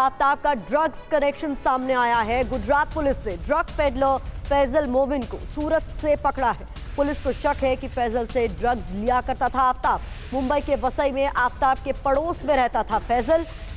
आफ्ताब का drugs connection सामने आया है। गुजरात पुलिस ने ड्रग पेडलर फैजल मोमिन को सूरत से पकड़ा है। पुलिस को शक है कि फैजल से ड्रग्स लिया करता था आफ्ताब। मुंबई के वसई में आफ्ताब के पड़ोस में रहता था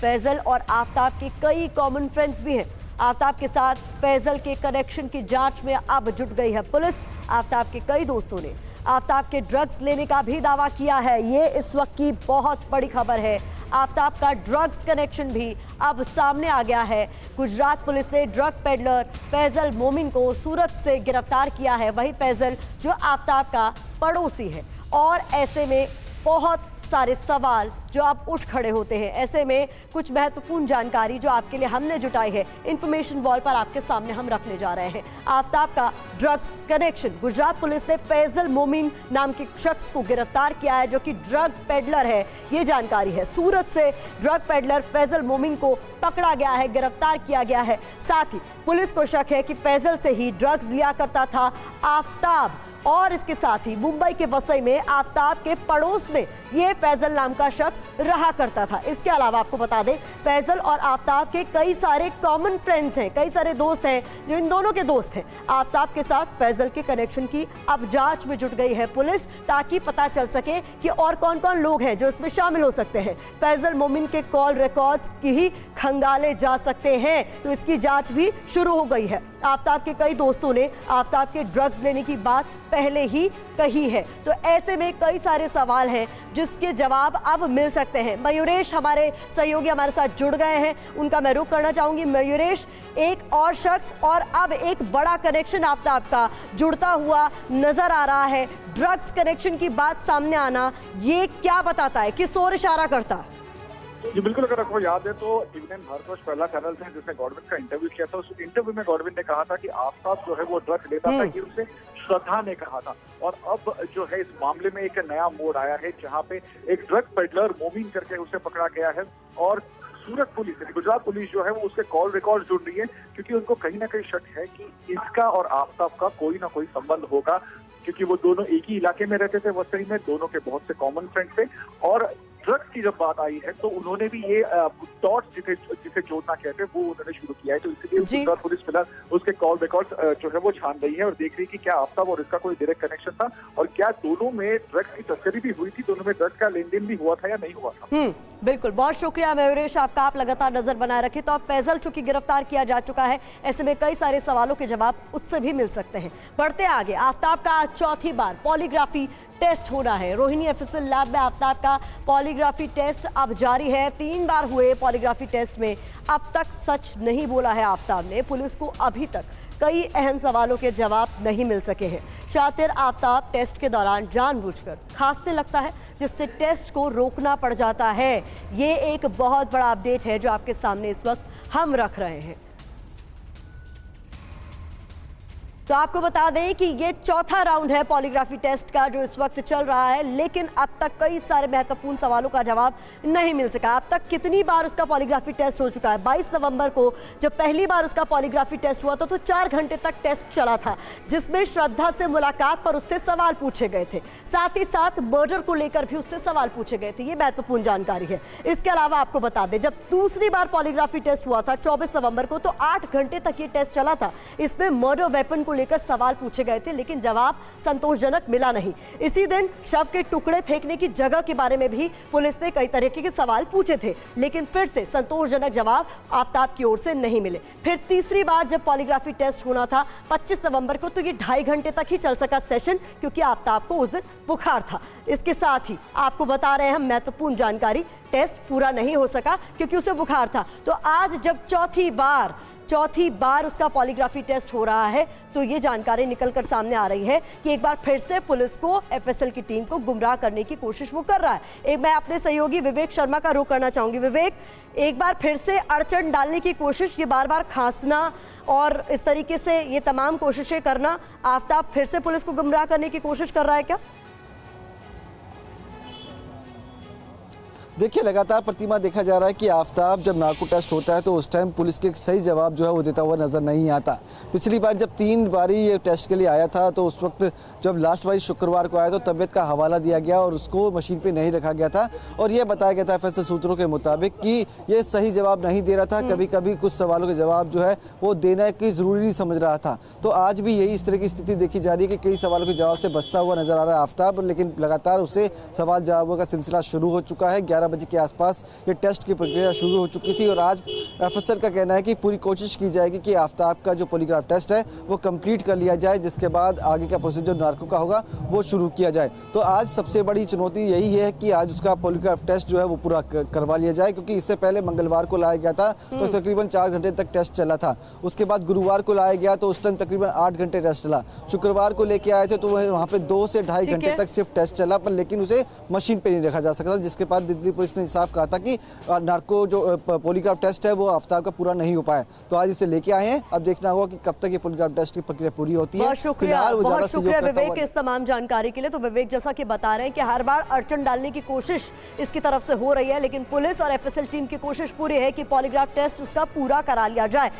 फैजल और आफ्ताब के कई कॉमन फ्रेंड्स भी हैं। आफ्ताब के साथ फैजल के कनेक्शन की जांच में अब जुट गई है पुलिस। आफ्ताब के कई दोस्तों ने आफ्ताब के ड्रग्स लेने का भी दावा किया है। ये इस वक्त की बहुत बड़ी खबर है। आफ्ताब का ड्रग्स कनेक्शन भी अब सामने आ गया है। गुजरात पुलिस ने ड्रग पेडलर फैजल मोमिन को सूरत से गिरफ्तार किया है। वही फैजल जो आफ्ताब का पड़ोसी है। और ऐसे में बहुत सारे सवाल जो आप उठ खड़े होते हैं। ऐसे में कुछ महत्वपूर्ण जानकारी जो आपके लिए हमने जुटाई है, इंफॉर्मेशन वॉल पर आपके सामने हम रखने जा रहे हैं। आफ्ताब का ड्रग्स कनेक्शन। गुजरात पुलिस ने फैजल मोमिन नाम के शख्स को गिरफ्तार किया है जो कि ड्रग पेडलर है। ये जानकारी है। सूरत से ड्रग पेडलर फैजल मोमिन को पकड़ा गया है, गिरफ्तार किया गया है। साथ ही पुलिस को शक है कि फैजल से ही ड्रग्स लिया करता था आफ्ताब। और इसके साथ ही मुंबई के वसई में आफ्ताब के पड़ोस में ये फैजल नाम का शख्स रहा करता था। इसके अलावा आपको बता दें, फैजल और आफ्ताब के कई सारे कॉमन फ्रेंड्स हैं, कई सारे दोस्त हैं जो इन दोनों के दोस्त हैं। आफ्ताब के साथ फैजल के कनेक्शन की अब जांच में जुट गई है पुलिस, ताकि पता चल सके कि और कौन कौन लोग हैं जो इसमें शामिल हो सकते हैं। फैजल मोमिन के कॉल रिकॉर्ड्स की ही खंगाले जा सकते हैं, तो इसकी जांच भी शुरू हो गई है। आफ्ताब के कई दोस्तों ने आफ्ताब के ड्रग्स लेने की बात पहले ही कही है। तो ऐसे में कई सारे सवाल हैं जिसके जवाब अब मिल सकते हैं। मयूरेश हमारे सहयोगी हमारे साथ जुड़ गए हैं, उनका मैं रुख करना चाहूंगी। मयूरेश, एक और शख्स और अब एक बड़ा कनेक्शन आफ्ताब का जुड़ता हुआ नजर आ रहा है। ड्रग्स कनेक्शन की बात सामने आना, ये क्या बताता है, किस ओर इशारा करता है? जी बिल्कुल, अगर आपको याद है तो इंडियन भारतवर्ष पहला चैनल था जिसने गॉडविन का इंटरव्यू किया था। उस इंटरव्यू में गॉडविन ने कहा था कि आफ्ताब जो है वो ड्रग्स लेता था, कि उसे श्रद्धा ने कहा था। और अब जो है इस मामले में एक नया मोड़ आया है, जहां पे एक ड्रग पेडलर मोमिन करके उसे पकड़ा गया है। और सूरत पुलिस, गुजरात पुलिस जो है वो उसके कॉल रिकॉर्ड जुड़ रही है, क्योंकि उनको कहीं ना कहीं शक है कि इसका और आफ्ताब का कोई ना कोई संबंध होगा, क्योंकि वो दोनों एक ही इलाके में रहते थे वसई में, दोनों के बहुत से कॉमन फ्रेंड थे। और ड्रग्स की जब बात आई है तो उन्होंने भी ये डॉट्स जिसे जोड़ना कहते हैं वो उन्होंने शुरू किया है। तो इसलिए गुजरात पुलिस फिलहाल उसके कॉल रिकॉर्ड्स जो है वो छान रही है और देख रही है कि क्या आफ्ताब और इसका कोई डायरेक्ट कनेक्शन था, और क्या दोनों में ड्रग्स की तस्करी भी हुई थी, दोनों में ड्रग्स का लेन देन भी हुआ था या नहीं हुआ था। बिल्कुल, बहुत शुक्रिया मयूरेश आपका। आप लगातार नजर बनाए रखिए। तो अब फैजल चूंकि गिरफ्तार किया जा चुका है, ऐसे में कई सारे सवालों के जवाब उससे भी मिल सकते हैं। बढ़ते आगे, आफ्ताब का आज चौथी बार पॉलीग्राफी टेस्ट होना है। रोहिणी एफएसएल लैब में आफ्ताब का पॉलीग्राफी टेस्ट अब जारी है। 3 बार हुए पॉलीग्राफी टेस्ट में अब तक सच नहीं बोला है आफ्ताब ने। पुलिस को अभी तक कई अहम सवालों के जवाब नहीं मिल सके हैं। शातिर आफ्ताब टेस्ट के दौरान जानबूझकर खांसने लगता है, जिससे टेस्ट को रोकना पड़ जाता है। ये एक बहुत बड़ा अपडेट है जो आपके सामने इस वक्त हम रख रहे हैं। तो आपको बता दें कि ये चौथा राउंड है पॉलीग्राफी टेस्ट का जो इस वक्त चल रहा है, लेकिन अब तक कई सारे महत्वपूर्ण सवालों का जवाब नहीं मिल सका। अब तक कितनी बार उसका पॉलीग्राफी टेस्ट हो चुका है? 22 नवंबर को जब पहली बार उसका पॉलीग्राफी टेस्ट हुआ था तो 4 घंटे तक टेस्ट चला था, जिसमें श्रद्धा से मुलाकात पर उससे सवाल पूछे गए थे। साथ ही साथ मर्डर को लेकर भी उससे सवाल पूछे गए थे। ये महत्वपूर्ण जानकारी है। इसके अलावा आपको बता दें, जब दूसरी बार पॉलीग्राफी टेस्ट हुआ था 24 नवंबर को, तो 8 घंटे तक ये टेस्ट चला था। इसमें मर्डर वेपन को लेकर सवाल पूछे गए थे, लेकिन जवाब संतोषजनक मिला नहीं। इसी दिन शव के टुकड़े फेंकने की जगह के बारे में भी पुलिस ने कई तरीके के सवाल पूछे थे, लेकिन फिर से संतोषजनक जवाब आफ्ताब की ओर से नहीं मिले। फिर तीसरी बार जब पॉलीग्राफी टेस्ट होना था 25 नवंबर को, तो ये 2.5 घंटे तक ही चल सका सेशन, क्योंकि आफ्ताब को उस दिन बुखार था। इसके साथ ही आपको बता रहे हैं हम महत्वपूर्ण जानकारी, टेस्ट पूरा नहीं हो सका क्योंकि उसे बुखार था। तो आज जब चौथी बार उसका पॉलीग्राफी टेस्ट हो रहा है, तो ये जानकारी निकलकर सामने आ रही है कि एक बार फिर से पुलिस को, एफएसएल की टीम को गुमराह करने की कोशिश वो कर रहा है। एक मैं अपने सहयोगी विवेक शर्मा का रुख करना चाहूंगी। विवेक, एक बार फिर से अड़चन डालने की कोशिश, ये बार बार खांसना और इस तरीके से ये तमाम कोशिशें करना, आफ्ताब फिर से पुलिस को गुमराह करने की कोशिश कर रहा है क्या? देखिए, लगातार प्रतिमा देखा जा रहा है कि आफताब जब नार्को टेस्ट होता है तो उस टाइम पुलिस के सही जवाब जो है वो देता हुआ नजर नहीं आता। पिछली बार जब 3 बारी ये टेस्ट के लिए आया था तो उस वक्त जब लास्ट बारी शुक्रवार को आया तो तबीयत का हवाला दिया गया और उसको मशीन पे नहीं रखा गया था और ये बताया गया था एफएसएल सूत्रों के मुताबिक कि ये सही जवाब नहीं दे रहा था। कभी कभी कुछ सवालों के जवाब जो है वो देना की जरूरी नहीं समझ रहा था। तो आज भी यही इस तरह की स्थिति देखी जा रही है कि कई सवालों के जवाब से बचता हुआ नजर आ रहा है आफताब, लेकिन लगातार उसे सवाल जवाबों का सिलसिला शुरू हो चुका है। 11 बजे के आसपास ये टेस्ट की प्रक्रिया शुरू हो चुकी थी और आज एफएसएल का कहना है कि पूरी कोशिश की जाएगी कि आफताब का जो पॉलीग्राफ टेस्ट है वो कंप्लीट कर लिया जाए, जिसके बाद आगे का प्रोसीजर नार्को का होगा वो शुरू किया जाए। तो आज सबसे बड़ी चुनौती यही है कि आज उसका पॉलीग्राफ टेस्ट जो है वो पूरा करवा लिया जाए, क्योंकि इससे पहले मंगलवार को लाया गया था तो तकरीबन 4 घंटे तक टेस्ट चला था। उसके बाद गुरुवार को लाया गया तो उस टाइम तकरीबन 8 घंटे टेस्ट चला। शुक्रवार को लेके आए थे तो वहाँ पे 2 से ढाई घंटे तक सिर्फ टेस्ट चला, पर लेकिन उसे मशीन पे नहीं रखा जा सकता, जिसके बाद दिल्ली पुलिस ने साफ कहा था कि नार्को जो पॉलीग्राफ टेस्ट है वो आफताब का पूरा नहीं हो पाया। तो आज इसे लेके आए हैं, अब देखना होगा कि कब तक ये पॉलीग्राफ टेस्ट की प्रक्रिया पूरी होती है। बहुत शुक्रिया विवेक इस तमाम जानकारी के लिए। तो विवेक, जैसा कि बता रहे हैं कि हर बार अड़चन डालने की कोशिश इसकी तरफ से हो रही है, लेकिन पुलिस और एफएसएल टीम की कोशिश पूरी है कि पॉलीग्राफ टेस्ट उसका पूरा करा लिया जाए।